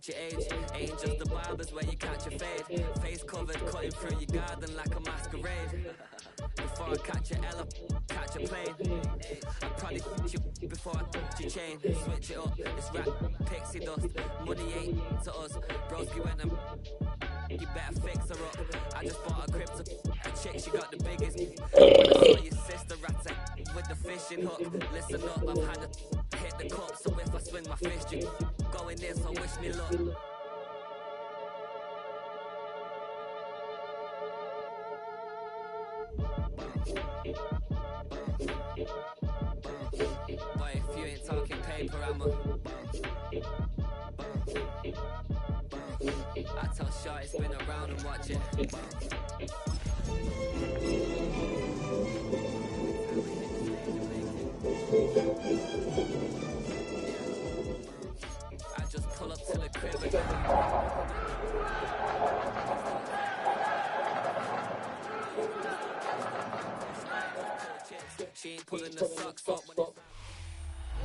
match your age. Ain't just the barbers where you catch your fade. Face covered, cutting through your garden like a masquerade. Before I catch a catch a plane. I probably you before I touch your chain. Switch it up, it's rap, pixie dust. Money ain't to us. Broski went and you better fix her up. I just bought a crypto, a chick, she got the biggest. When I saw your sister rat with the fishing hook. Listen up, I've had to hit the cup, so if I swing my fist, you going in, so wish me luck. Boy, if you ain't talking paper, I tell Shorty spin around and watch it. I just pull up to the crib again. She ain't pulling the socks up.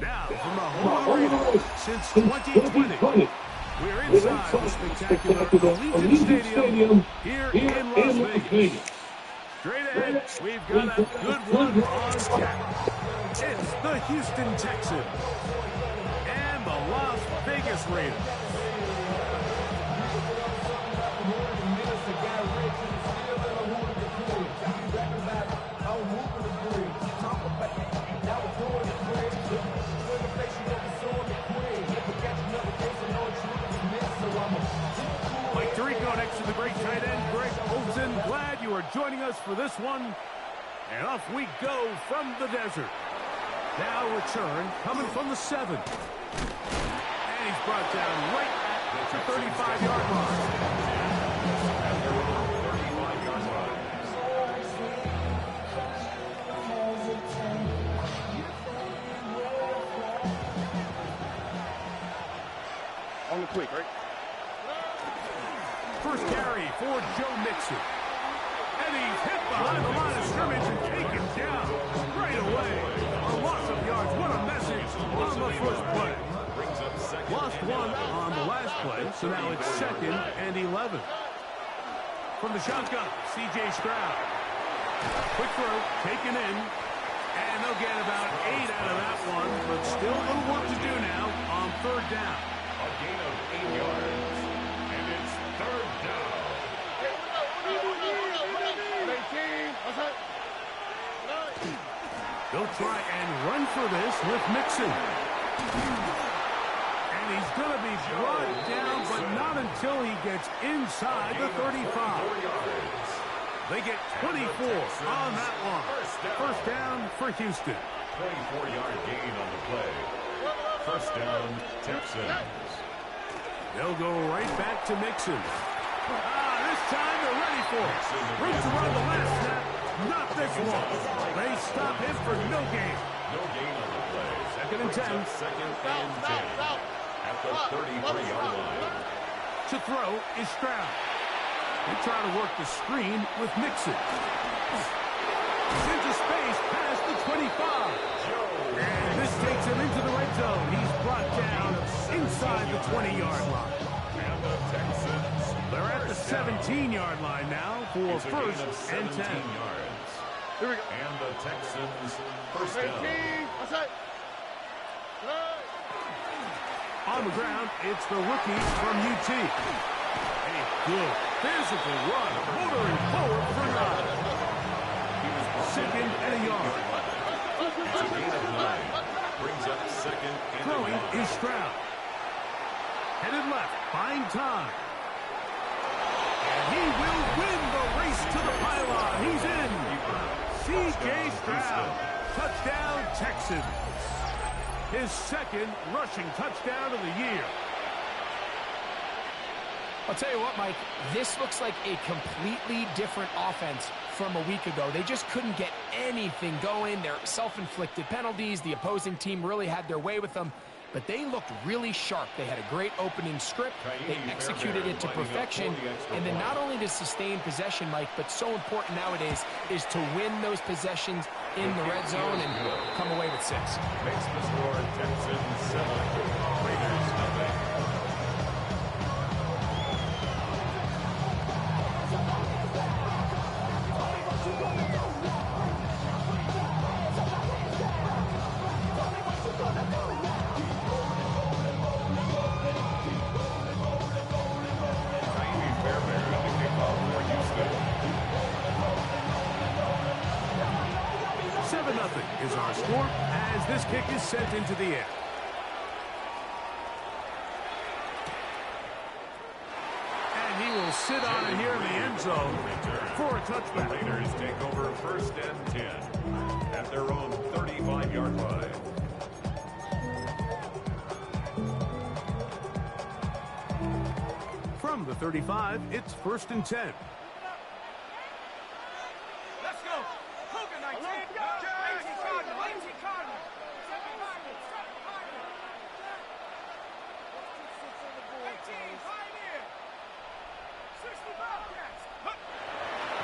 Now, from the home arena since 2020, we're inside the spectacular Allegiant Stadium here in Las Vegas. Straight ahead, we've got a good one on tap. It's the Houston Texans and the Las Vegas Raiders. Mike Tirico next to the great tight end, Greg Olsen. Glad you are joining us for this one. And off we go from the desert. Now return coming from the 7. And he's brought down right at the 35-yard line. On the quick, right? First carry for Joe Mixon. And he's hit behind the line of scrimmage and taken down right away. A loss of yards. What a message on the first play. Lost one on the last play, so now it's 2nd and 11. From the shotgun, C.J. Stroud. Quick throw, taken in. And they'll get about 8 out of that one, but still a little work to do now on 3rd down. A gain of 8 yards, and it's 3rd down. They'll try and run for this with Mixon. And he's going to be brought down, but not until he gets inside the 35. They get 24 on that one. First down for Houston. 24-yard gain on the play. First down, Texans. They'll go right back to Mixon. This time they're ready for it. Room to run the last snap. Not this one. They stop him for no gain. No gain on the play. 2nd and 10. 2nd and 10. At the 33-yard line. To throw is Stroud. They try to work the screen with Mixon. Into space past the 25. And this takes him into the red zone. He's brought down inside the 20-yard line. And the Texans. They're at the 17-yard line now for first and 10. Yards. Here we go. And the Texans first down. On the ground, it's the rookie from UT. A good physical run, motoring forward for 9. 2nd and a yard. It's a gain of 9. Brings up 2nd and Throwing 11. is Stroud. Headed left, buying time. And he will win the race to the pylon. He's in. C.J. Stroud. Touchdown, Texans. His 2nd rushing touchdown of the year. I'll tell you what, Mike, this looks like a completely different offense from a week ago. They just couldn't get anything going. Their self-inflicted penalties, the opposing team really had their way with them, but they looked really sharp. They had a great opening script. They executed it to perfection. And then not only to sustain possession, Mike, but so important nowadays is to win those possessions in the red zone and come away with 6. Makes the score Texans 7, Raiders 0. 4-0 is our score as this kick is sent into the air. And he will sit on it here in the end zone for a touchback. Raiders take over 1st and 10 at their own 35-yard line. From the 35, it's 1st and 10. Let's go. Cougar 19. 18 Cardinal. 18 Cardinal. 18 Pioneer. 60 Bobcats.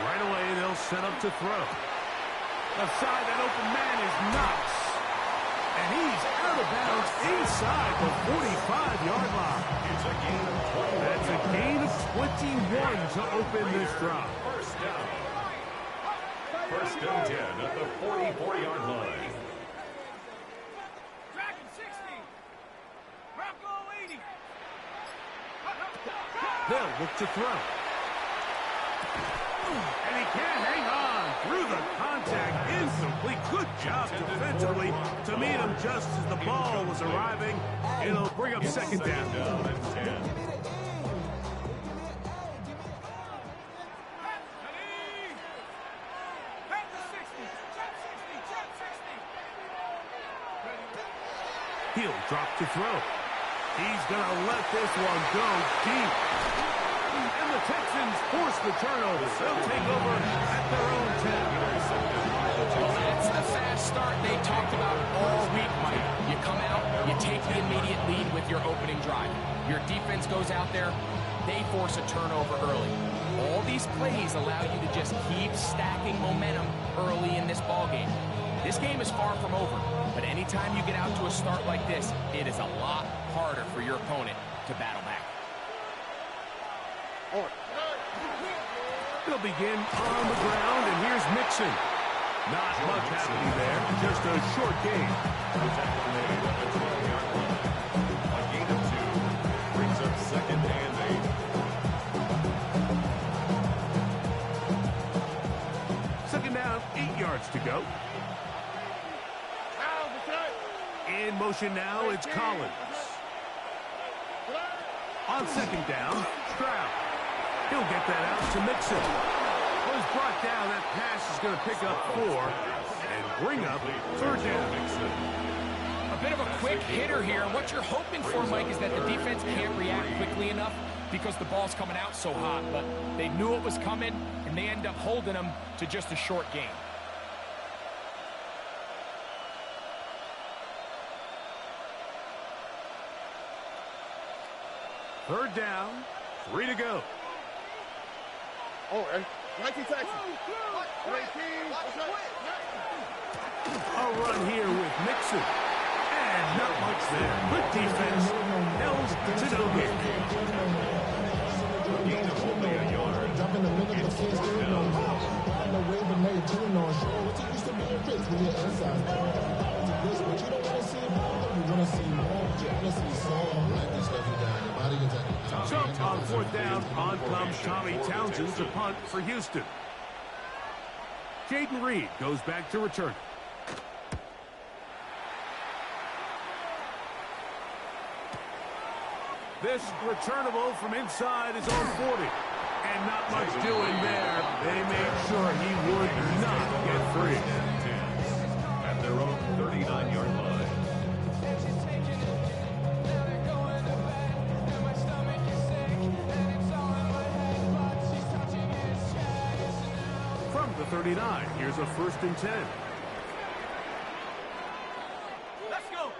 Right away, they'll set up to throw. Left side, that open man is Knox. And he's out of bounds inside the 45-yard line. It's a gain of 20. That's a gain of 21 to open this drive. First down. 1st and 10 at the 44-yard line. Dragon 60. Bronco 80. They'll look to throw. And he can't hang on through the contact. Incomplete. Good job defensively to meet him just as the ball was arriving. It'll bring up 2nd down. Down and 10. He'll drop to throw. He's going to let this one go deep. And the Texans force the turnover. They'll take over at their own 10. That's the fast start they talked about all week, Mike. You come out, you take the immediate lead with your opening drive. Your defense goes out there, they force a turnover early. All these plays allow you to just keep stacking momentum early in this ball game. This game is far from over, but anytime you get out to a start like this, it is a lot harder for your opponent to battle back. They'll begin on the ground, and here's Mixon. Not much happening there, just a short game. The tackle made at the 12-yard line. A gain of 2 brings up 2nd and 8. Second down, 8 yards to go. In motion now, it's Collins. On 2nd down, Stroud. He'll get that out to Mixon. Was brought down. That pass is going to pick up 4 and bring up 3rd down. A bit of a quick hitter here. What you're hoping for, Mike, is that the defense can't react quickly enough because the ball's coming out so hot. But they knew it was coming, and they end up holding them to just a short game. Third down, 3 to go. Oh, and 19 Texans. A run here with Mixon. And not much there. Good defense. Held to no hit. Gain of only a yard. It's 4th down. So on 4th down, on comes Tommy Townsend to punt for Houston. Jaden Reed goes back to return. This returnable from inside his own 40. And not much doing there. They made sure he would not get free. At their own 39-yard line. From the 39, here's a 1st and 10. Let's go.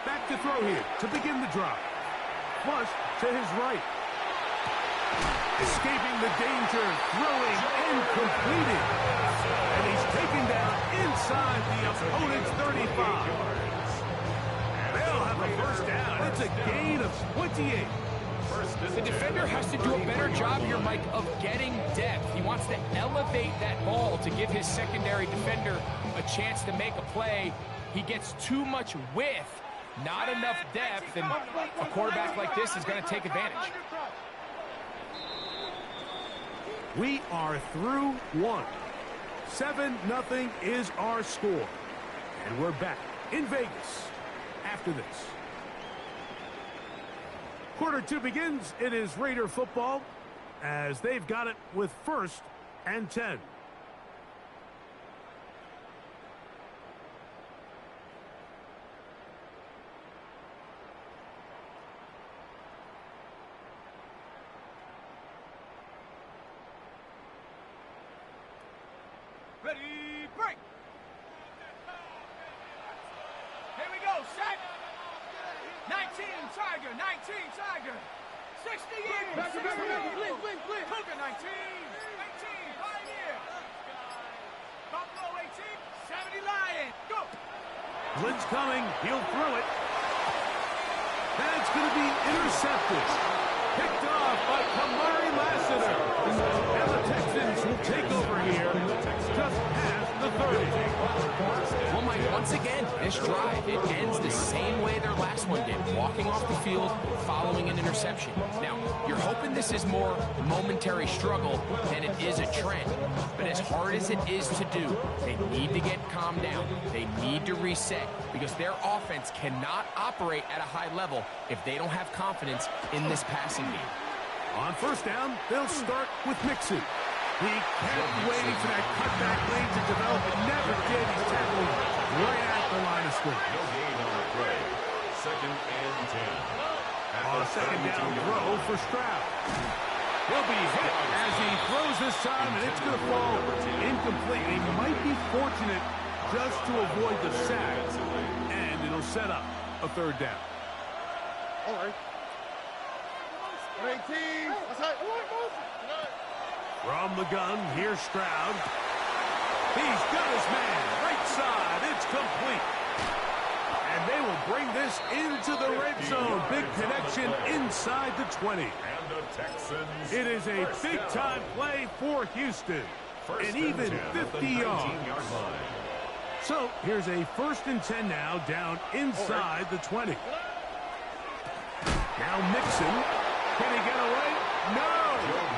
Back to throw here to begin the drive. Flush to his right. Escaping the danger, throwing and completing. And he's taken down inside the opponent's 35. They'll have a 1st down. It's a gain of 28. The defender has to do a better job here, Mike, of getting depth. He wants to elevate that ball to give his secondary defender a chance to make a play. He gets too much width, not enough depth, and a quarterback like this is going to take advantage. We are through 1. 7-0 is our score. And we're back in Vegas after this. Quarter 2 begins. It is Raider football as they've got it with 1st and 10. Ready, break! Here we go, set! 19, Tiger, 19, Tiger! 60 years! Back, blink, blink! Cougar, 19! 18, Pioneer! Buffalo, 18! 70, Lion! Go! Blitz coming. He'll throw it. That's going to be intercepted. Picked off by Kamari Lassiter. And the Texans will take over here just past the 30. Well, Mike, once again, this drive, it ends the same way their last one did, walking off the field, following an interception. Now, you're hoping this is more momentary struggle than it is a trend. But as hard as it is to do, they need to get calmed down. They need to reset because their offense cannot operate at a high level if they don't have confidence in this passing game. On 1st down, they'll start with Mixon. He kept waiting for that cutback lane to develop. It never did. He's tackled right at the line of scrimmage. No gain on the play. 2nd and 10. On a 2nd down throw for Stroud. He'll be hit as he throws this time, and it's going to fall incomplete. He might be fortunate just to avoid the sack, and it'll set up a 3rd down. All right. 18. That's right. From the gun, here's Stroud. He's got his man. Right side. It's complete. And they will bring this into the red zone. Big connection inside the 20. And the Texans. It is a big-time play for Houston. And even 50 yards. So here's a 1st and 10 now down inside the 20. Now Mixon. Can he get away? No!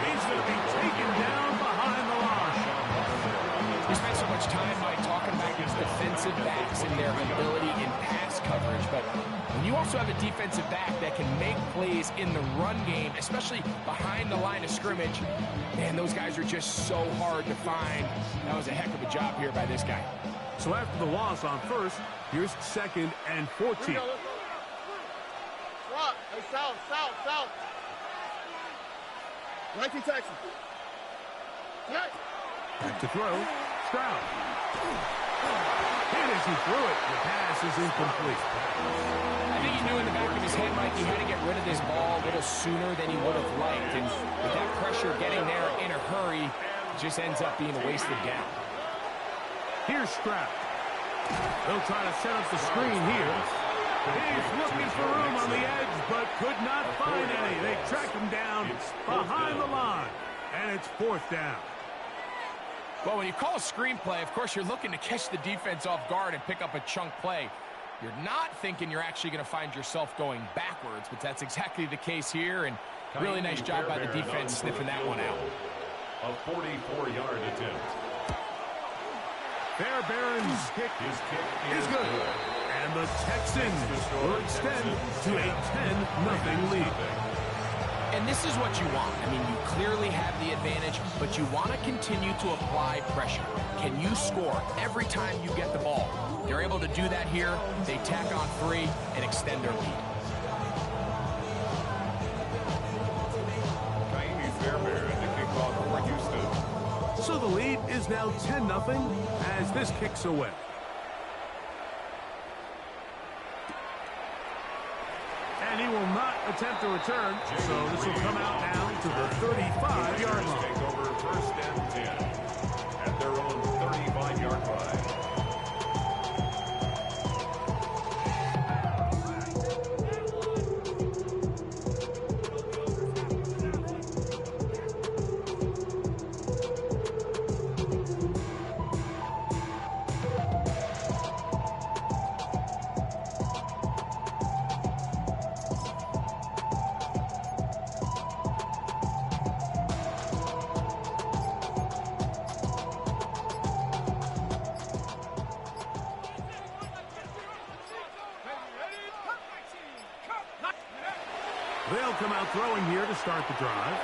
He's going to be taken down behind the line. We spent so much time, Mike, talking about these defensive backs and their ability in pass coverage, but when you also have a defensive back that can make plays in the run game, especially behind the line of scrimmage, man, those guys are just so hard to find. That was a heck of a job here by this guy. So after the loss on 1st, here's 2nd and 14. Hey, south. 19 Texans. To throw, Stroud. And as he threw it, the pass is incomplete. I think he knew in the back of his head, Mike, he had to get rid of this ball a little sooner than he would have liked. And with that pressure getting there in a hurry, it just ends up being a wasted down. Here's Stroud. They'll try to set up the screen here. He's looking for room on the edge, but could not find any. They track him down behind the line, and it's 4th down. Well, when you call a screenplay, of course, you're looking to catch the defense off guard and pick up a chunk play. You're not thinking you're actually going to find yourself going backwards, but that's exactly the case here, and really nice job by the defense sniffing that one out. A 44-yard attempt. Fairbairn's kick is good. And the Texans will extend to a 10-0 lead. And this is what you want. I mean, you clearly have the advantage, but you want to continue to apply pressure. Can you score every time you get the ball? They're able to do that here. They tack on 3 and extend their lead. Fairbairn, the kickoff for Houston. So the lead is now 10-0 as this kicks away. And he will not attempt to return, so this will come out now to the 35-yard line. Take over 1st and 10 at their own 35-yard line. They'll come out throwing here to start the drive.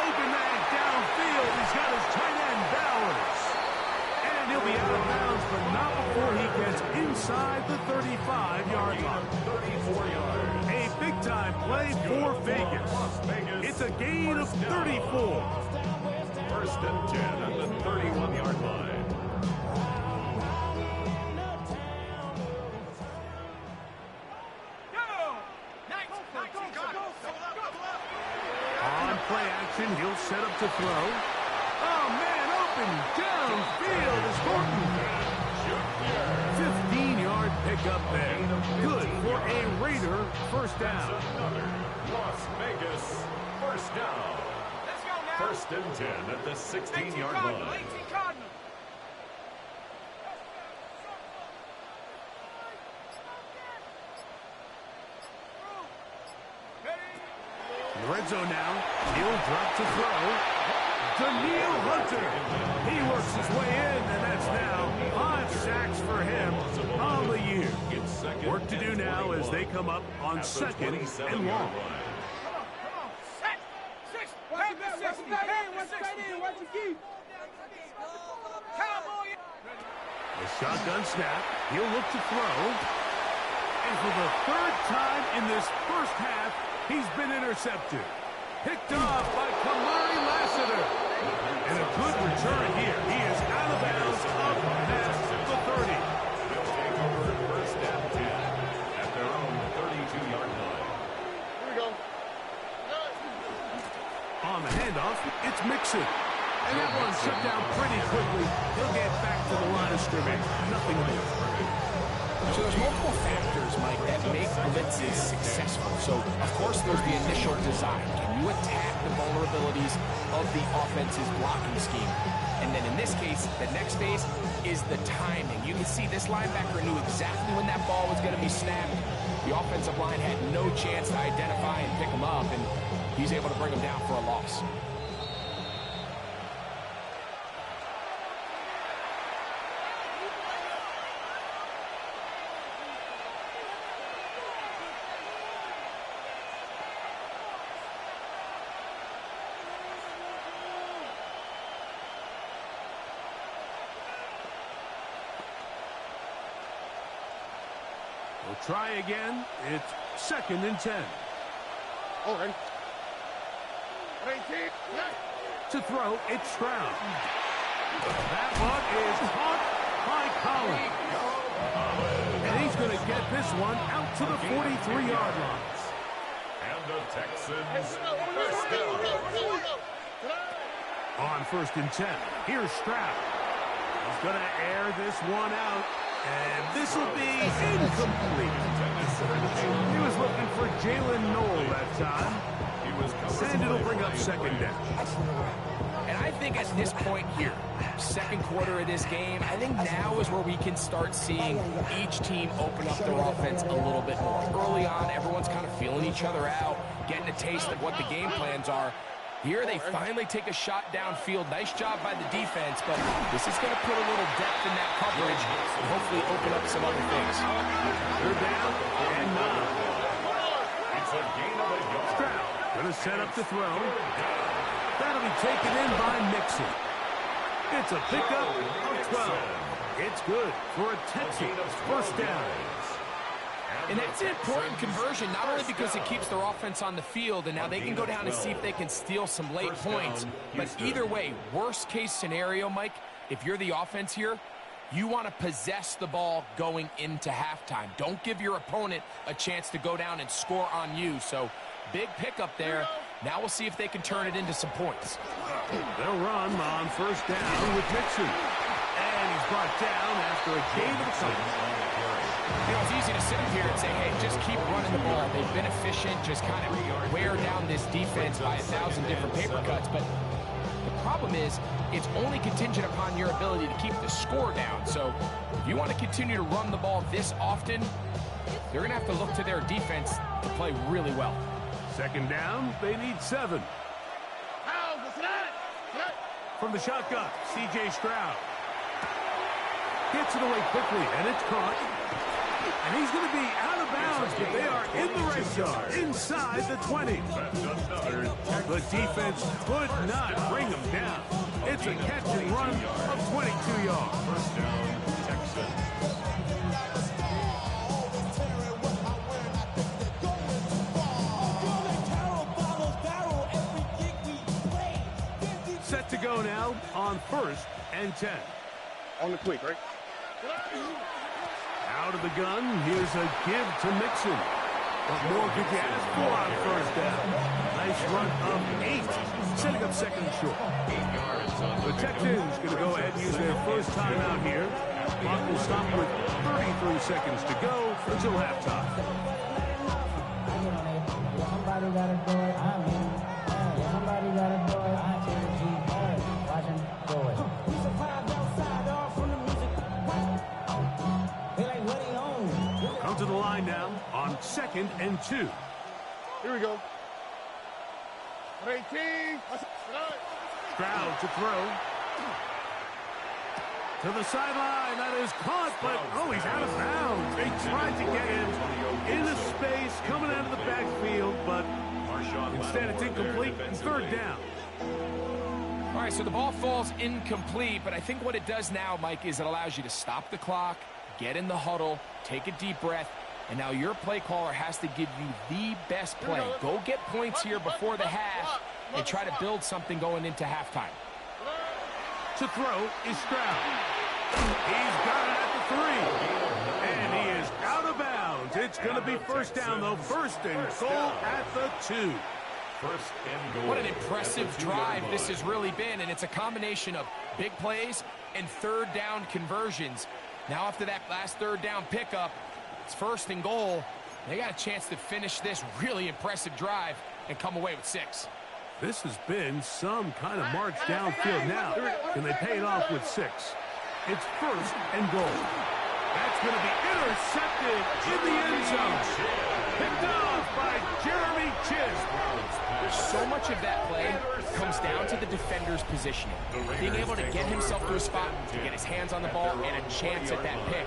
Open man downfield. He's got his tight end, Bowers. And he'll be out of bounds, but not before he gets inside the 35-yard line. 34 yards. A big-time play for Vegas. It's a gain of 34. First and 10 at the 31-yard line. On play action, he'll set up to throw. Oh, man, open downfield is Horton. 15-yard pickup there. Good for a Raider first down. Another Las Vegas first down. Let's go now. First and 10 at the 16-yard line. 18 Cardinal. In the red zone now. He'll drop to throw. Daniil Hunter. He works his way in, and that's now 5 sacks for him on the year. Work to do now as they come up on second and long. Set. 6. Watch it back. Watch it back in. Watch it back in. Watch it keep. Cowboy. A shotgun snap. He'll look to throw. And for the third time in this first half, he's been intercepted. Picked off by Kamari Lassiter. And a good return here. He is out of bounds up past the 30. They'll take over first and 10 at their own 32-yard line. Here we go. On the handoff, it's Mixon. And that one shut down pretty quickly. He'll get back to the line of scrimmage. Nothing more. So there's multiple factors, Mike, that make blitzes successful. So, of course, there's the initial design. Can you attack the vulnerabilities of the offense's blocking scheme? And then in this case, the next phase is the timing. You can see this linebacker knew exactly when that ball was going to be snapped. The offensive line had no chance to identify and pick him up, and he's able to bring him down for a loss. We'll try again. It's second and 10. All right. 18. To throw, it's Stroud. That one is caught by Collins. And he's going to get this one out to the 43-yard line. And the Texans first down. On first and 10, here's Stroud. He's going to air this one out. And this will be incomplete. He was looking for Jalen Noel that time. And it'll bring up second down. And I think at this point here, second quarter of this game, I think now is where we can start seeing each team open up their offense a little bit more. Early on, everyone's kind of feeling each other out, getting a taste of what the game plans are. Here they finally take a shot downfield. Nice job by the defense, but this is going to put a little depth in that coverage and hopefully open up some other things. They're down and 9. It's a gain of a yard. Stroud going to set up to throw. That'll be taken in by Mixon. It's a pickup of 12. It's good for a Texans first down. And that's an important conversion, not only because it keeps their offense on the field, and now they can go down and see if they can steal some late points. But either way, worst case scenario, Mike, if you're the offense here, you want to possess the ball going into halftime. Don't give your opponent a chance to go down and score on you. So big pickup there. Now we'll see if they can turn it into some points. They'll run on first down with Mixon. And he's brought down after a gain of a couple. You know, it's easy to sit up here and say, hey, just keep running the ball. They've been efficient, just kind of wear down this defense by 1,000 different paper cuts. But the problem is, it's only contingent upon your ability to keep the score down. So if you want to continue to run the ball this often, they're going to have to look to their defense to play really well. Second down, they need 7. From the shotgun, C.J. Stroud. Gets it away quickly, and it's caught. And he's going to be out of bounds, but they are in the red zone, inside the 20. The defense could not bring them down. It's a catch and run of 22 yards. First down, Texans. Set to go now on 1st and 10. On the quick, right? Out of the gun, here's a give to Mixon. What more could you ask for on 1st down? Nice run of 8, setting up 2nd and short. The Texans going to go ahead and use their first timeout here. Clock will stop with 33 seconds to go until halftime. Somebody gotta do it. I'm in. Somebody gotta do it. I can keep watching do it. We survived outside all from the music. They like what he owns. Come to the line now on 2nd and 2. Here we go. 18. Stroud to throw. To the sideline. That is caught, but he's out of bounds. They tried to get him into space, coming out of the backfield, but instead it's incomplete and 3rd down. All right, so the ball falls incomplete, but I think what it does now, Mike, is it allows you to stop the clock, get in the huddle, take a deep breath, and now your play caller has to give you the best play. Go get points here before the half and try to build something going into halftime. To throw is Stroud. He's got it at the 3. And he is out of bounds. It's going to be 1st down, though. 1st and goal at the 2. First and goal. What an impressive drive this has really been, and it's a combination of big plays and 3rd down conversions. Now after that last 3rd down pickup, it's 1st and goal. They got a chance to finish this really impressive drive and come away with 6. This has been some kind of march downfield now. Can they pay it off with 6? It's 1st and goal. That's going to be intercepted in the end zone. Picked off by Jeremy Chis. So much of that play comes down to the defender's positioning. Being able to get himself to a spot, to get his hands on the ball, and a chance at that pick.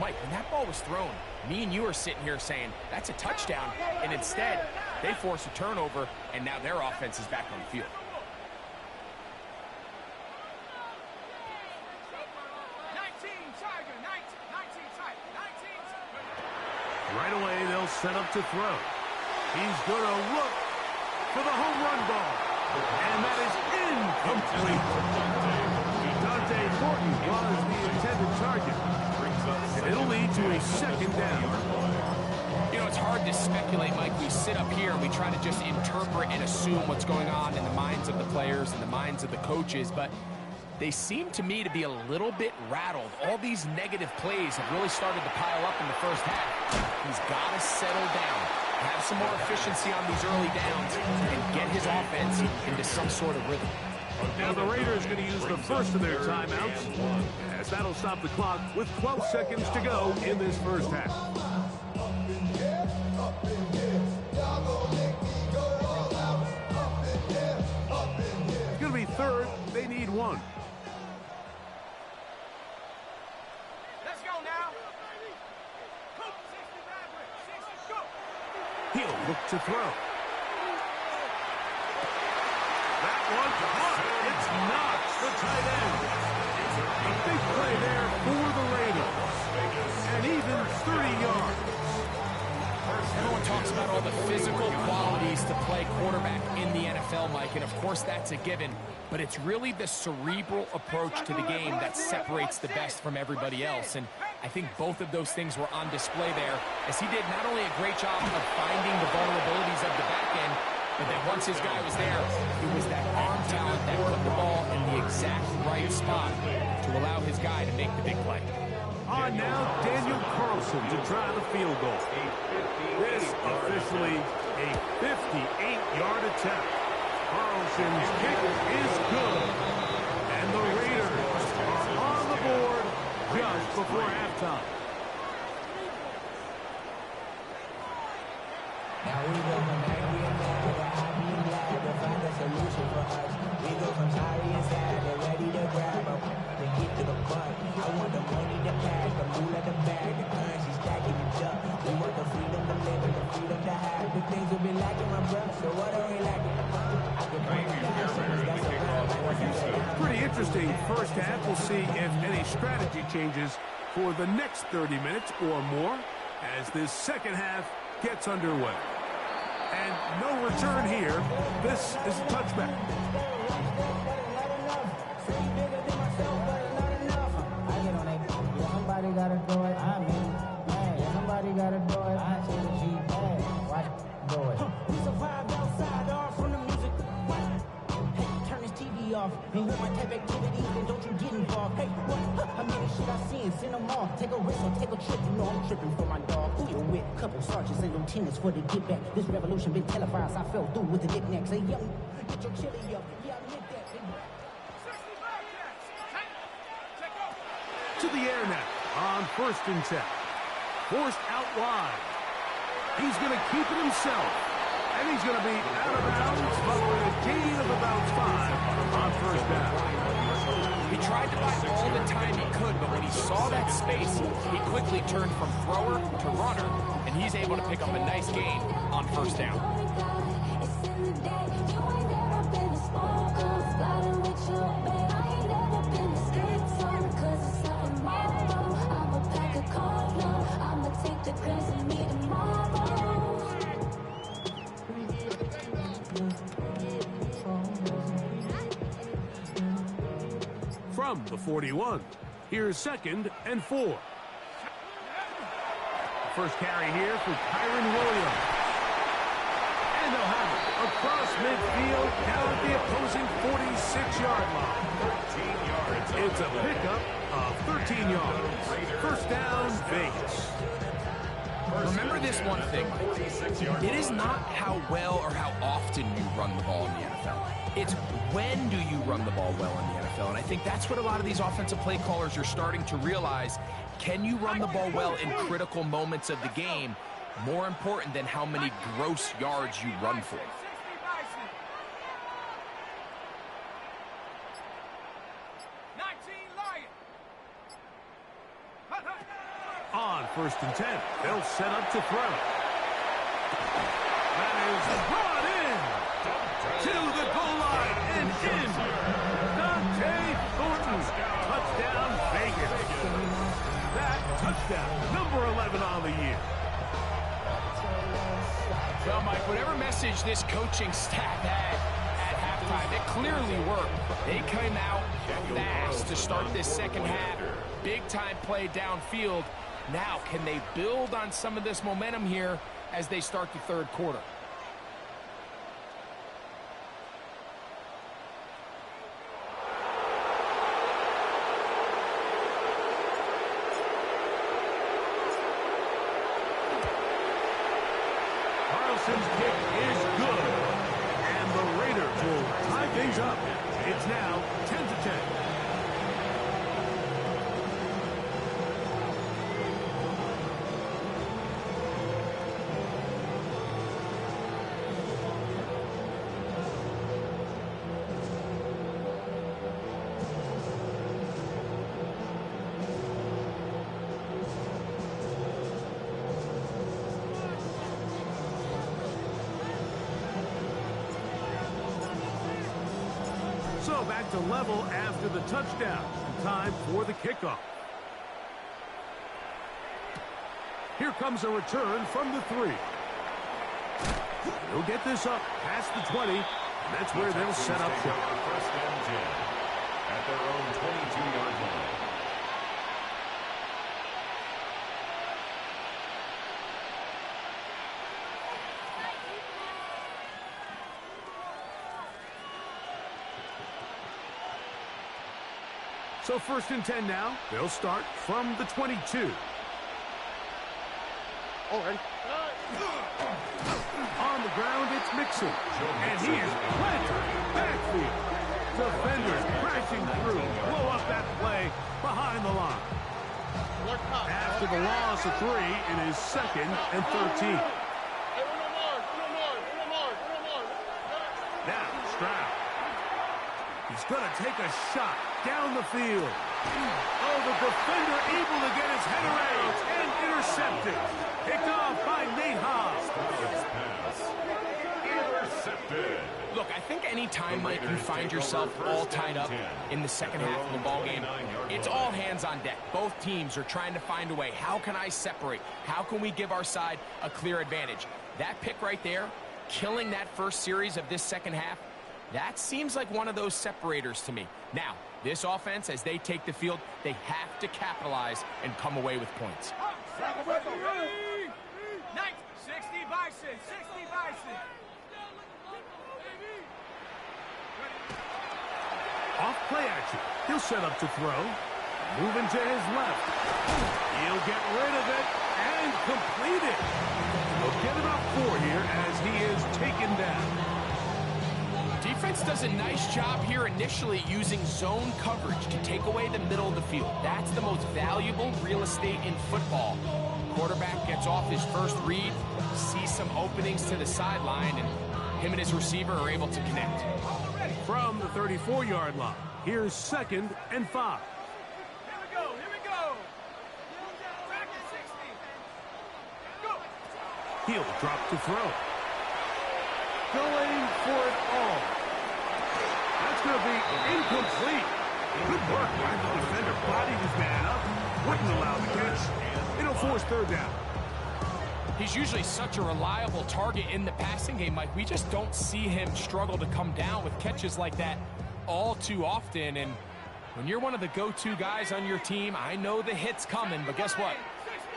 Mike, when that ball was thrown, me and you are sitting here saying, that's a touchdown, and instead, they force a turnover, and now their offense is back on the field. Right away, they'll set up to throw. He's going to look for the home run ball. And that is incomplete. Dante Horton was the intended target. And it'll lead to a 2nd down. You know, it's hard to speculate, Mike. We sit up here and we try to just interpret and assume what's going on in the minds of the players and the minds of the coaches, but they seem to me to be a little bit rattled. All these negative plays have really started to pile up in the 1st half. He's got to settle down, have some more efficiency on these early downs, and get his offense into some sort of rhythm. Now the Raiders going to use the first of their timeouts, as that'll stop the clock with 12 seconds to go in this 1st half. It's going to be 3rd. They need 1. He'll look to throw. That one caught. It's Knox, the tight end. A big play there for the Raiders. And even 30 yards. Everyone talks about all the physical qualities to play quarterback in the NFL, Mike, and of course that's a given, but it's really the cerebral approach to the game that separates the best from everybody else, and I think both of those things were on display there, as he did not only a great job of finding the vulnerabilities of the back end, but then once his guy was there, it was that arm talent that put the ball in the exact right spot to allow his guy to make the big play. On now, Daniel Carlson to try the field goal. This officially a 58-yard attempt. Carlson's kick is good. And the Raiders are on the board just before halftime. Now we go from angry and mad to happy and glad to find a solution for us. We go from sorry and sad to ready to grab up to get to the butt. I want the money, the cash, the moon at the bag, the currency stack things have been lacking, my brother. So what are we lacking? Pretty interesting first half. We'll see if any strategy changes for the next 30 minutes or more as this second half gets underway. And no return here. This is a touchback. Somebody gotta do it. I mean, man, somebody gotta do it. I take the G, man. Watch do it. We survived outside, all from the music. What? Hey, turn this TV off. And with my type activities, then don't you get involved. Hey, what? I mean, shit I see and send them off. Take a risk or take a trip. You know I'm tripping for my dog. Who you with? Couple sergeants and lieutenants for the get back. This revolution been televised. I fell through with the knickknacks. Hey, young, get your chili up. Yeah, I admit that. Hey, to the air now on 1st and 10. Forced out wide. He's going to keep it himself. And he's going to be out of bounds following a gain of about 5 on 1st down. He tried to buy all the time he could, but when he saw that space, he quickly turned from thrower to runner, and he's able to pick up a nice gain on 1st down. From the 41, here's 2nd and 4. First carry here for Kyron Williams. And they'll have it across midfield down at the opposing 46-yard line. 13 yards. It's a pickup of 13 yards. 1st down, Vegas. Remember this one thing, it is not how well or how often you run the ball in the NFL. It's when do you run the ball well in the NFL, and I think that's what a lot of these offensive play callers are starting to realize. Can you run the ball well in critical moments of the game, more important than how many gross yards you run for? On 1st and 10, they'll set up to throw. That is brought in to the goal line and in. Dante Thornton, touchdown Vegas. That touchdown, number 11 on the year. Well, Mike, whatever message this coaching staff had at halftime, it clearly worked. They came out fast to start this second half. Big-time play downfield. Now, can they build on some of this momentum here as they start the 3rd quarter? Carlson's kick is good. And the Raiders will tie things up. It's now 10-10. So back to level after the touchdown. Time for the kickoff. Here comes a return from the 3. He'll get this up past the 20. And that's where they'll set up shop. 1st and 10 at their own 22-yard line. So 1st and 10 now. They'll start from the 22. All right. On the ground, it's Mixon. And he is planted backfield. Defenders crashing through. Blow up that play behind the line. After the loss of 3, it is 2nd and 13. Now, Stroud. He's going to take a shot down the field. Oh, the defender able to get his head around and intercepted. Picked off by Nate Hobbs. Pass. Intercepted. Look, I think any time, Mike, you find yourself all tied up in the second half of the ballgame, it's all hands on deck. Both teams are trying to find a way. How can I separate? How can we give our side a clear advantage? That pick right there, killing that first series of this second half, that seems like one of those separators to me. Now, this offense, as they take the field, they have to capitalize and come away with points. 60 Bison, 60 Bison. Off play action. He'll set up to throw. Moving to his left. He'll get rid of it and complete it. He'll get about 4 here as he is taken down. Defense does a nice job here initially using zone coverage to take away the middle of the field. That's the most valuable real estate in football. Quarterback gets off his first read, sees some openings to the sideline, and him and his receiver are able to connect. From the 34-yard line, here's 2nd and 5. Here we go, here we go. Back to 60. Go. He'll drop to throw. Going for it all. That's going to be incomplete. Good work by the defender. Bodied his man up. Wouldn't allow the catch. It'll force 3rd down. He's usually such a reliable target in the passing game, Mike. We just don't see him struggle to come down with catches like that all too often. And when you're one of the go-to guys on your team, I know the hit's coming, but guess what?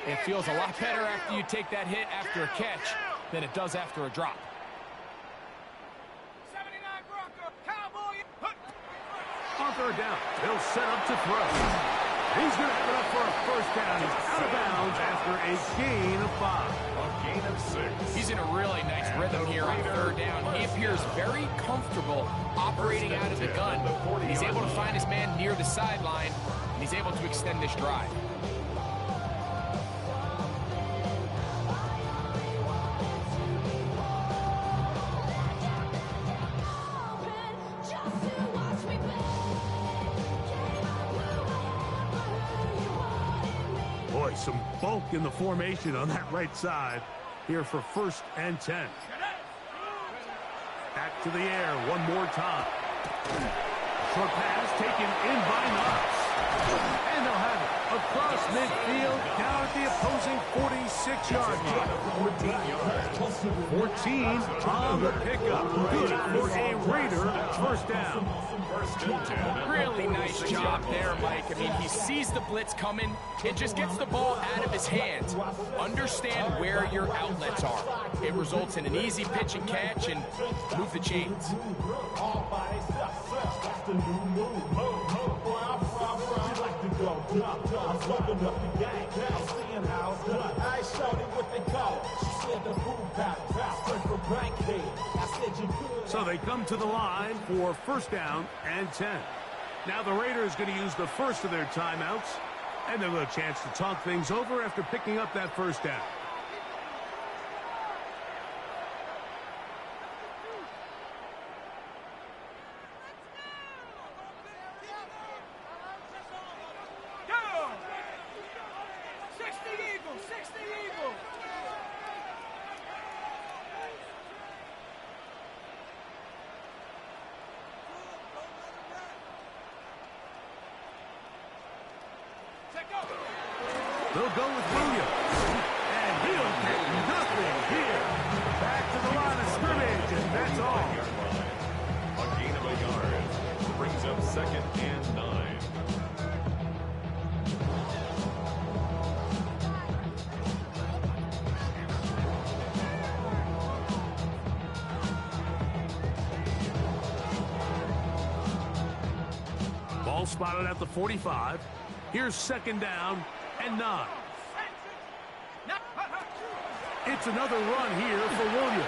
It feels a lot better after you take that hit after a catch than it does after a drop. 79 Bronco, Cowboy. On 3rd down, he'll set up to throw. He's going to have it up for a 1st down. He's out of bounds after a gain of 5. A gain of 6. He's in a really nice rhythm here on 3rd down. He appears very comfortable operating out of the gun. He's able to find his man near the sideline, and he's able to extend this drive. Boy, some bulk in the formation on that right side here for 1st and 10. Back to the air one more time. Short pass taken in by Knox. And they'll have it across midfield down at the opposing 46-yard line. 14 on the pickup. Good for a Raider 1st down. Really nice job there, Mike. I mean, he sees the blitz coming and just gets the ball out of his hands. Understand where your outlets are. It results in an easy pitch and catch and move the chains. So they come to the line for 1st down and 10. Now the Raiders going to use the first of their timeouts, and they'll have a chance to talk things over after picking up that 1st down. Go. 60 Eagles, 60 Eagles. They'll go with Williams. And he'll get nothing here. Back to the line of scrimmage, and that's all. A gain of a yard. Brings up 2nd and 9. Ball spotted at the 45. Here's 2nd down and 9. It's another run here for Williams.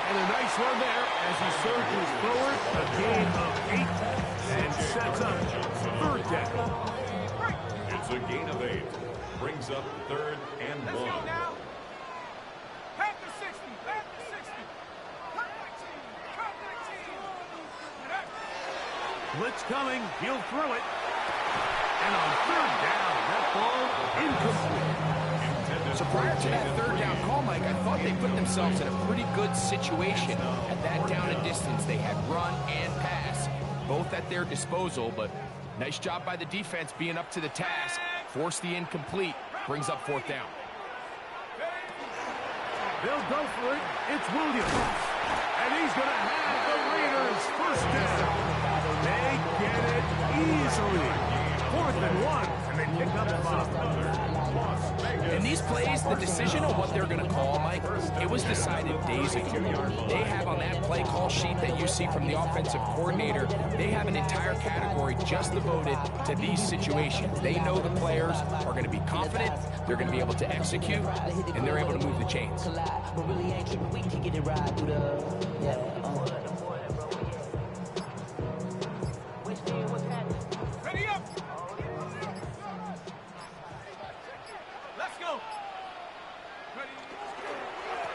And a nice run there as he surges forward. A gain of 8 and sets up 3rd down. It's a gain of 8. Brings up 3rd and 1. Let's go now. Back to 60, back to 60. Cut 19, cut 19. Blitz coming. He'll throw it. prior to that third down call, Mike, I thought they put themselves in a pretty good situation at that down and distance. They had run and pass, both at their disposal, but nice job by the defense being up to the task. Force the incomplete, brings up fourth down. They'll go for it. It's Williams. And he's going to have the Raiders first down. They get it easily. 4th and 1, and they pick up 5. In these plays, the decision on what they're going to call, Mike, it was decided days ago. They have on that play call sheet that you see from the offensive coordinator, they have an entire category just devoted to these situations. They know the players are going to be confident, they're going to be able to execute, and they're able to move the chains. Ready up. Let's go.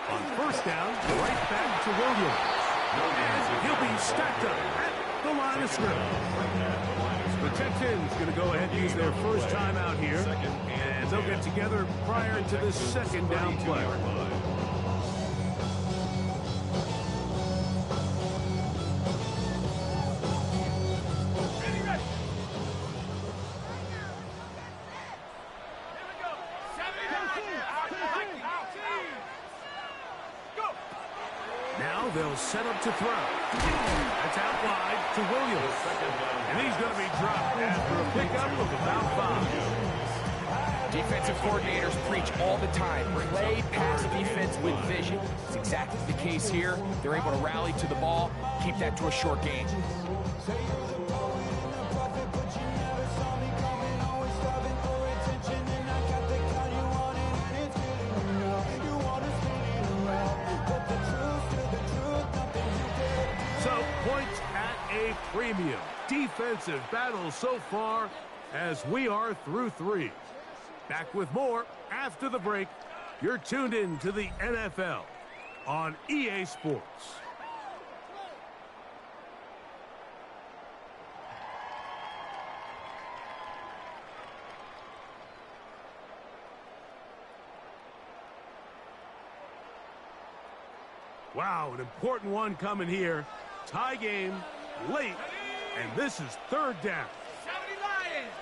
On first down, right back to Williams. And he'll be stacked up at the line of scrimmage. The Texans going to go ahead and use their first time out here. And they'll get together prior to the second down play. Now they'll set up to throw. That's out wide to Williams. And he's going to be dropped after a pickup of about 5. Defensive coordinators preach all the time, play pass defense with vision. It's exactly the case here. They're able to rally to the ball, keep that to a short gain. So, points at a premium. Defensive battle so far as we are through 3. Back with more after the break. You're tuned in to the NFL on EA Sports. Wow, an important one coming here. Tie game, late, and this is third down. 70 Lions.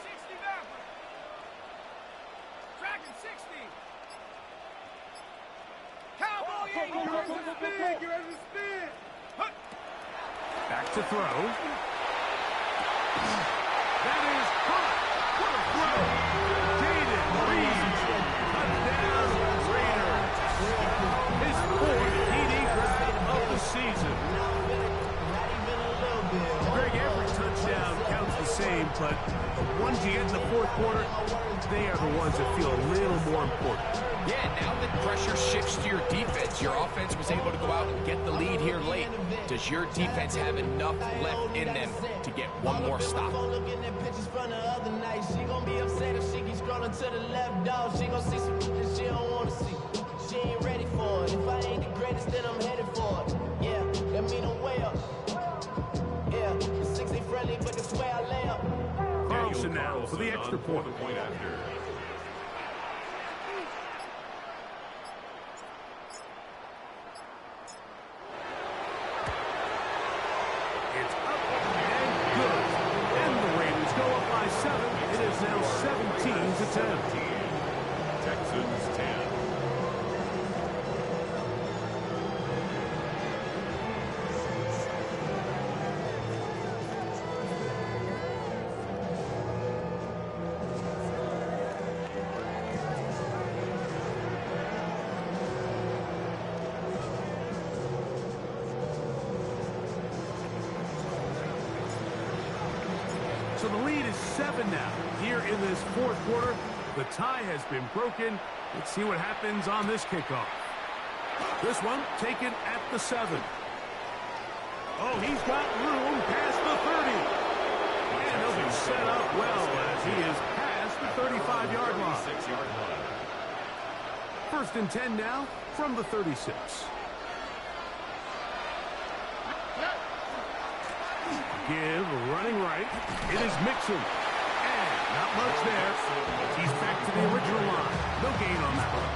69. Dragon 60. Cowboy 80. Get ready to spin. Get ready to spin. Back to throw. That is caught. What a throw. Jaden Reed. Touchdown Raiders. His 4th TD grab of the season. Greg, every touchdown counts the same, but the ones you get in the 4th quarter, they are the ones that feel a little more important. Yeah, now that pressure shifts to your defense, your offense was able to go out and get the lead here late. Does your defense have enough left in them to get one more stop? Looking at pictures from the other night, she gon' be upset if she keeps scrolling to the left, dog. She gon' see some that she don't wanna see. She ain't ready for it. If I ain't the greatest, then I'm headed for it. Yeah, that mean I'm way up. Yeah, the 6 ain't friendly, but this way I lay up. Carlson now for the extra point. It's up and good. And the Raiders go up by 7. It is now 17-10. Texans 10. So the lead is 7 now. Here in this 4th quarter, the tie has been broken. Let's see what happens on this kickoff. This one taken at the 7. Oh, he's got room past the 30. And he'll be set up well as he is past the 35-yard line. 6-yard line. 1st and 10 now from the 36. give, running right. It is Mixon. And not much there. He's back to the original line. No gain on that one.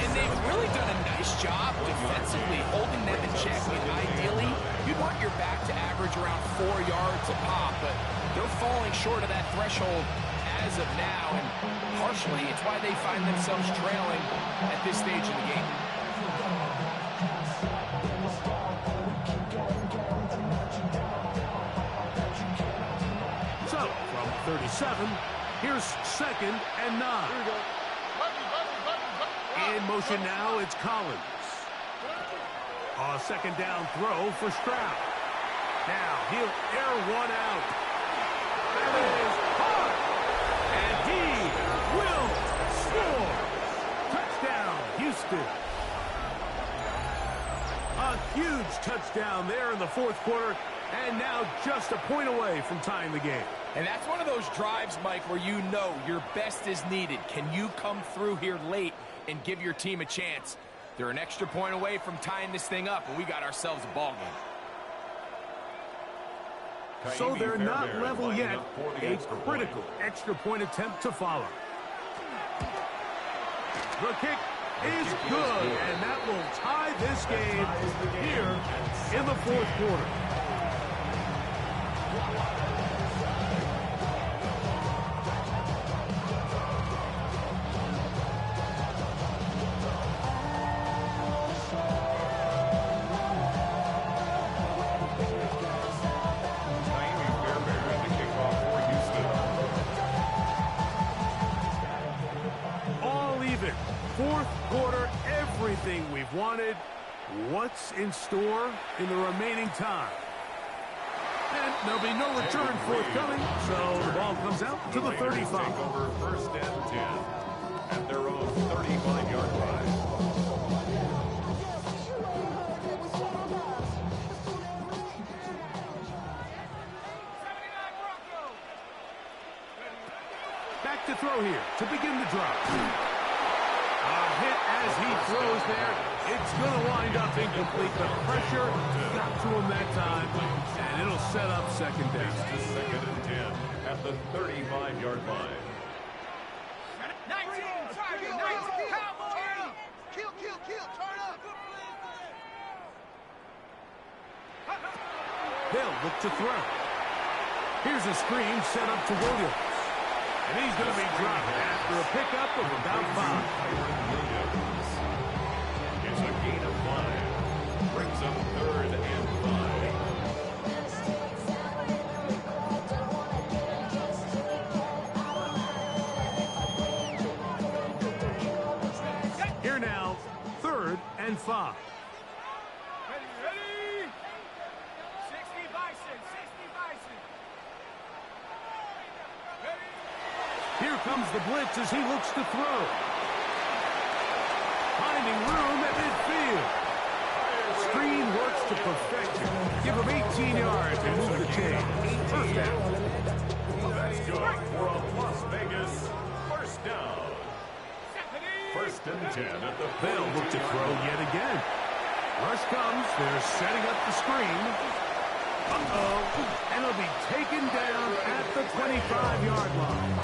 And they've really done a nice job defensively holding them in check. I mean, ideally, you'd want your back to average around 4 yards a pop, but they're falling short of that threshold as of now, and partially it's why they find themselves trailing at this stage of the game. So, from 37, here's 2nd and 9. In motion now, it's Collins. A 2nd down throw for Stroud. Now he'll air one out. That is hard. And he will score. Touchdown, Houston. A huge touchdown there in the 4th quarter. And now just a point away from tying the game. And that's one of those drives, Mike, where you know your best is needed. Can you come through here late and give your team a chance? They're an extra point away from tying this thing up, and we got ourselves a ball game. So they're not level yet. A critical extra point attempt to follow. The kick is good, and that will tie this game here in the 4th quarter. Everything we've wanted. What's in store in the remaining time? And there'll be no return forthcoming, so the ball comes out to the 35. Take over 1st and 10 at their own 35-yard line. Back to throw here to begin the drive. Hit as he throws there. It's going to wind up incomplete. The pressure got to him that time, and it'll set up 2nd down. It's 2nd and 10 at the 35-yard line. 19, target, 19, Cowboys! Kill, turn up! They'll look to throw. Here's a screen set up to Williams. And he's going to be dropped after a pickup of about 5. It's a gain of 5. Brings up 3rd and 5. Here now, 3rd and 5. Ready? 60 Bison. Here comes the blitz as he looks to throw. Finding room at midfield. Screen works to perfection. Give him 18 yards and move the chain. 1st down. That's good for a Las Vegas 1st down. 1st and 10 at the They'll look to throw yet again. Rush comes. They're setting up the screen. And it'll be taken down at the 25-yard line.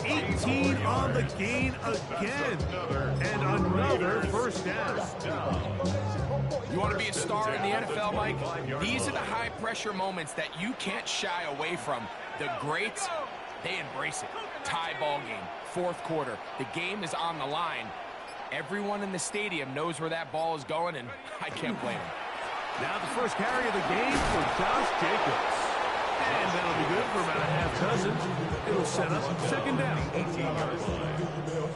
18 on the gain again. And another 1st down. You want to be a star in the NFL, Mike? These are the high-pressure moments that you can't shy away from. The greats, they embrace it. Tie ball game, 4th quarter. The game is on the line. Everyone in the stadium knows where that ball is going, and I can't blame them. Now the first carry of the game for Josh Jacobs. And that'll be good for about a half dozen. It'll set up 2nd down. 18-yard line.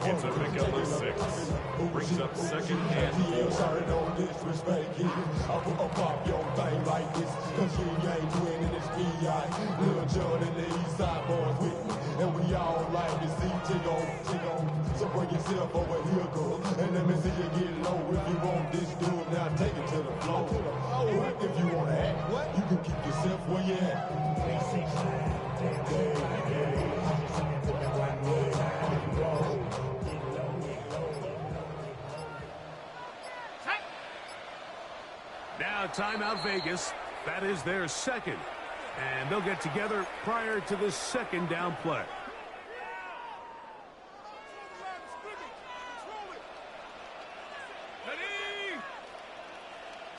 It's a pickup of 6. Brings up 2nd and 4. Sorry, don't disrespect you. I'll pop your thing like this. Cause you ain't winning this P.I. Lil John and the East Side boys with me. And we all like to see Chico. So bring yourself over here, girl. And let me see you get low. If you want this dude, now take it to the floor. If you want to act, you can keep yourself where you at. Now timeout Vegas. That is their second. And they'll get together prior to the second down play. Ready?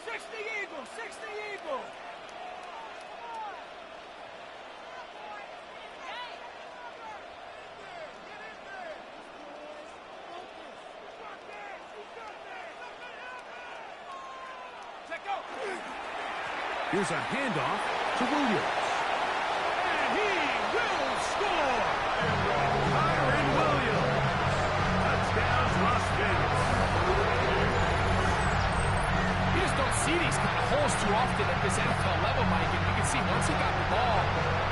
60 Eagle, 60 Eagle. Here's a handoff to Williams. And he will score. Kyron Williams. Touchdown, Las Vegas. You just don't see these kind of holes too often at this NFL level, Mike. And you can see once he got the ball,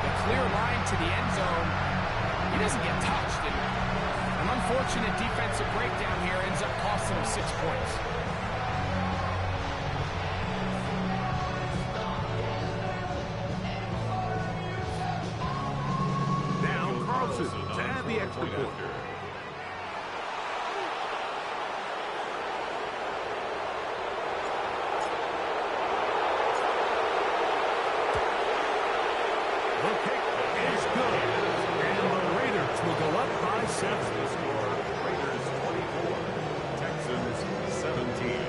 the clear line to the end zone, he doesn't get touched. And an unfortunate defensive breakdown here ends up costing him 6 points. To add the extra point. The kick is good. And the Raiders will go up by 7. The score, Raiders 24, Texans 17.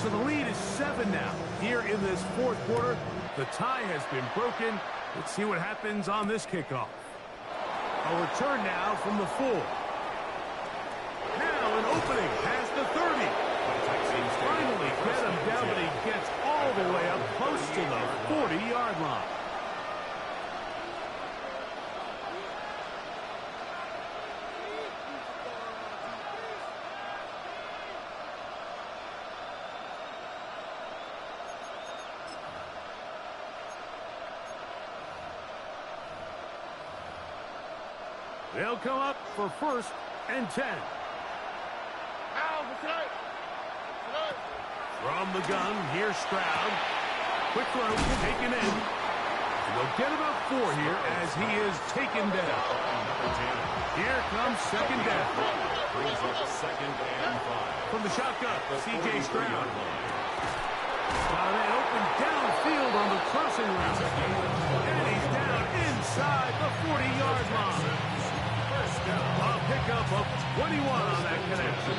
So the lead is 7 now. Here in this fourth quarter, the tie has been broken. Let's see what happens on this kickoff. A return now from the 4. Now an opening past the 30. Finally get him down, but he gets all the way up close to the 40-yard line. They'll come up for 1st and 10. From the gun, here's Stroud. Quick throw, taken in. And they'll get about 4 here as he is taken down. Here comes 2nd down. Brings up 2nd and 5. From the shotgun, C.J. Stroud. Got a man open downfield on the crossing route. And he's down inside the 40-yard line. A pickup of 21 on that connection.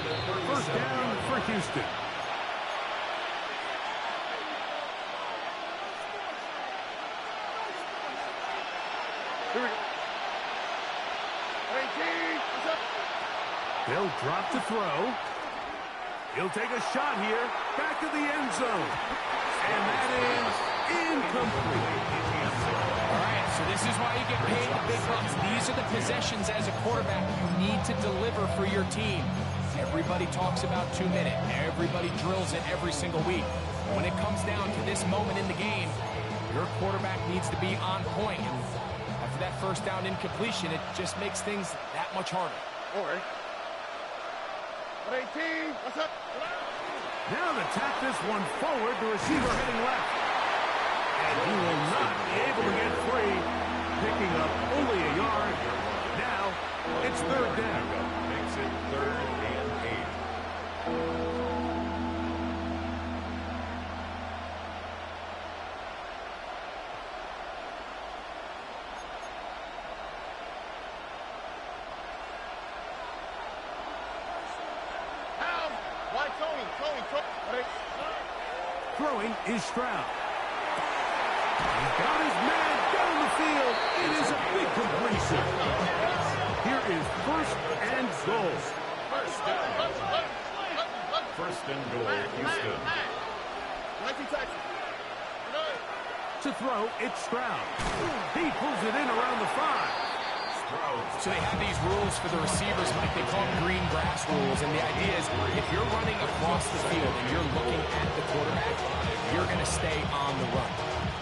1st down for Houston. Here we go. What's up? They'll drop to throw. He'll take a shot here. Back of the end zone. And that is incomplete. All right, so this is why you get paid the big bucks. These are the possessions as a quarterback you need to deliver for your team. Everybody talks about 2-minute. Everybody drills it every single week. When it comes down to this moment in the game, your quarterback needs to be on point. And after that 1st down incompletion, it just makes things that much harder. All right. 18. What's up? Now to tap this one forward, the receiver heading left. And he will not be able to get free, picking up only a yard. Now it's 3rd down. Makes it 3rd and 8. Throwing is Stroud. He's got his man down the field. It is a big completion. Here is 1st and goal. 1st and goal, Houston. To throw, it's Stroud. He pulls it in around the 5. So they have these rules for the receivers, Mike. They call them green grass rules. And the idea is if you're running across the field and you're looking at the quarterback, you're going to stay on the run.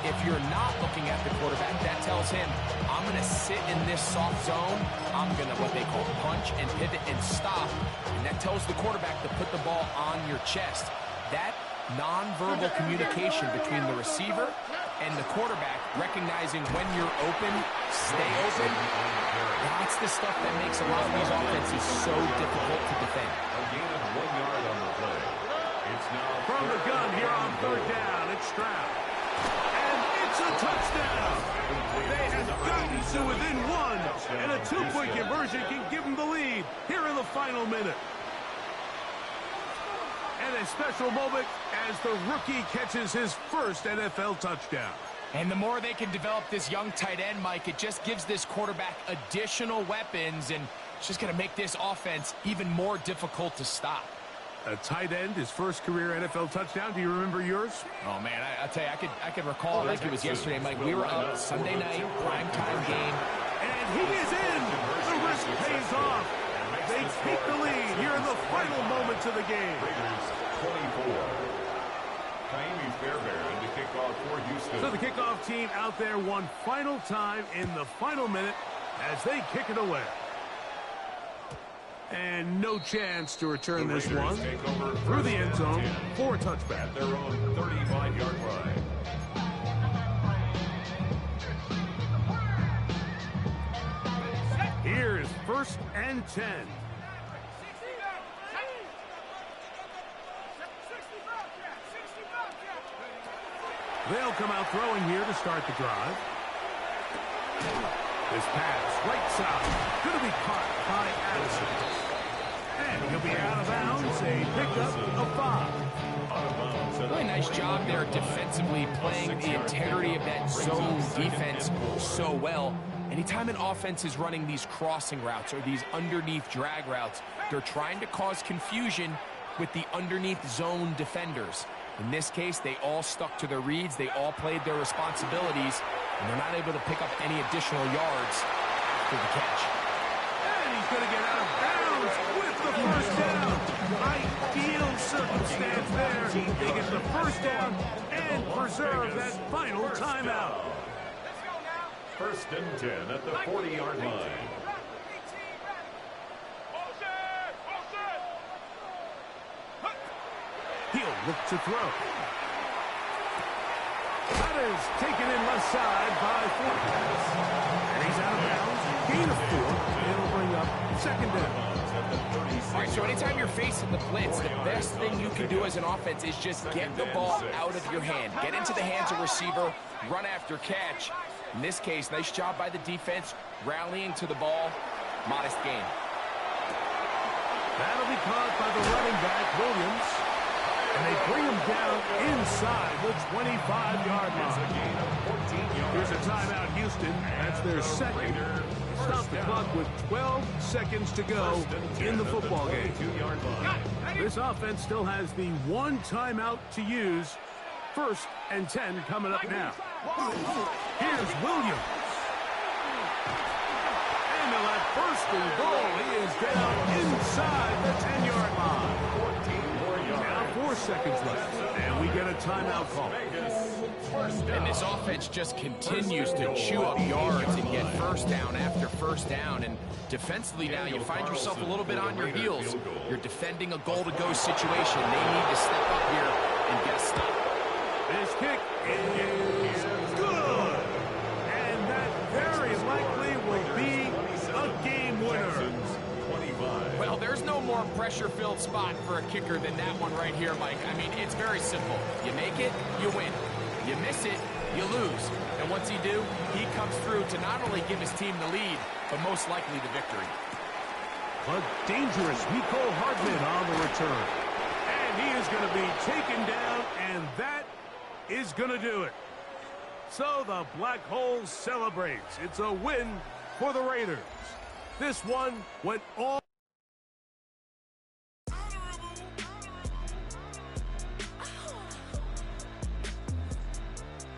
If you're not looking at the quarterback, that tells him, I'm going to sit in this soft zone. I'm going to what they call punch and pivot and stop. And that tells the quarterback to put the ball on your chest. That nonverbal communication between the receiver and the quarterback, recognizing when you're open, stay open, that's the stuff that makes a lot of these offenses so difficult to defend. A gain of 1 yard on the play. It's now from the gun here on third down. It's Stroud. And it's a touchdown. They have gotten to within one, and a two-point conversion can give them the lead here in the final minute. And a special moment as the rookie catches his first NFL touchdown. And the more they can develop this young tight end, Mike, it just gives this quarterback additional weapons, and it's just going to make this offense even more difficult to stop. A tight end, his first career NFL touchdown. Do you remember yours? Oh, man, I'll tell you, I could recall it like it was yesterday, Mike. We were up Sunday night, primetime game. And he is in. The risk pays off. They take the lead here in the final moments of the game. Raiders 24. Kaimi Fairbairn to kick off for Houston. So the kickoff team out there one final time in the final minute as they kick it away. And no chance to return this one through the end zone for a touchback. At their own 35-yard line. Here's 1st and 10. They'll come out throwing here to start the drive. This pass, right side, going to be caught by Addison. And he'll be out of bounds, a pickup of 5. Really nice job there defensively, playing the integrity of that zone defense so well. Anytime an offense is running these crossing routes or these underneath drag routes, they're trying to cause confusion with the underneath zone defenders. In this case, they all stuck to their reads, they all played their responsibilities, and they're not able to pick up any additional yards for the catch. And he's going to get out of bounds with the first down. Ideal circumstance there. They get the first down and preserve that final timeout. 1st and 10 at the 40-yard line. He'll look to throw. That is taken in left side by Fortes. And he's out of bounds. Gain of 4. It'll bring up 2nd down. All right, so anytime you're facing the blitz, the best thing you can do as an offense is just get the ball out of your hand. Get into the hands of receiver, run after catch. In this case, nice job by the defense, rallying to the ball. Modest gain. That'll be caught by the running back, Williams. And they bring him down inside the 25-yard line. Here's a timeout, Houston. That's their second. Stop the clock with 12 seconds to go in the football game. This offense still has the one timeout to use. 1st and 10 coming up now. Here's Williams. And that 1st and goal, he is down inside the 10-yard line. Now 4 seconds left, and we get a timeout call. And this offense just continues to chew up yards and get first down after first down. And defensively now, you find yourself a little bit on your heels. You're defending a goal-to-go situation. They need to step up here and get a stop. This kick is good. And that very likely will be a game winner. Well, there's no more pressure-filled spot for a kicker than that one right here, Mike. I mean, it's very simple. You make it, you win. You miss it, you lose. And once you do, he comes through to not only give his team the lead, but most likely the victory. But dangerous Miko Hardman on the return. And he is going to be taken down, and that is going to do it. So the Black Hole celebrates. It's a win for the Raiders. This one went all